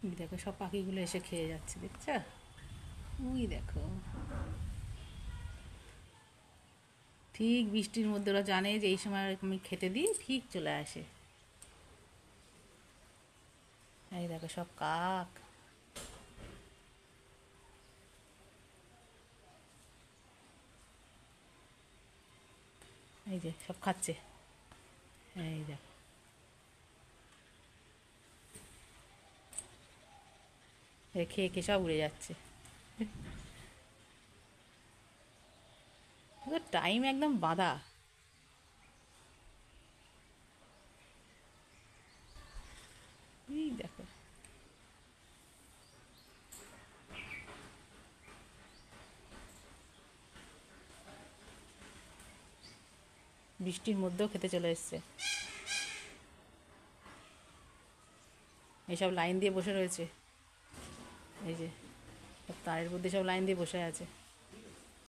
এই দেখো সব পাখিগুলো এসে খেয়ে যাচ্ছে, দেখছো? ওই দেখো, ঠিক বৃষ্টির মধ্যে ওরা জানে যে এই সময় আমি খেতে দিই, ঠিক চলে আসে। এই দেখো সব কাক। এই যে সব খাচ্ছে। এই দেখো, খেয়ে খেয়ে সব উড়ে যাচ্ছে। টাইম একদম বাঁধা। এই দেখো, বৃষ্টির মধ্যেও খেতে চলে এসছে। এইসব লাইন দিয়ে বসে রয়েছে। এই যে সব তারের মধ্যে সব লাইন দিয়ে বসে আছে।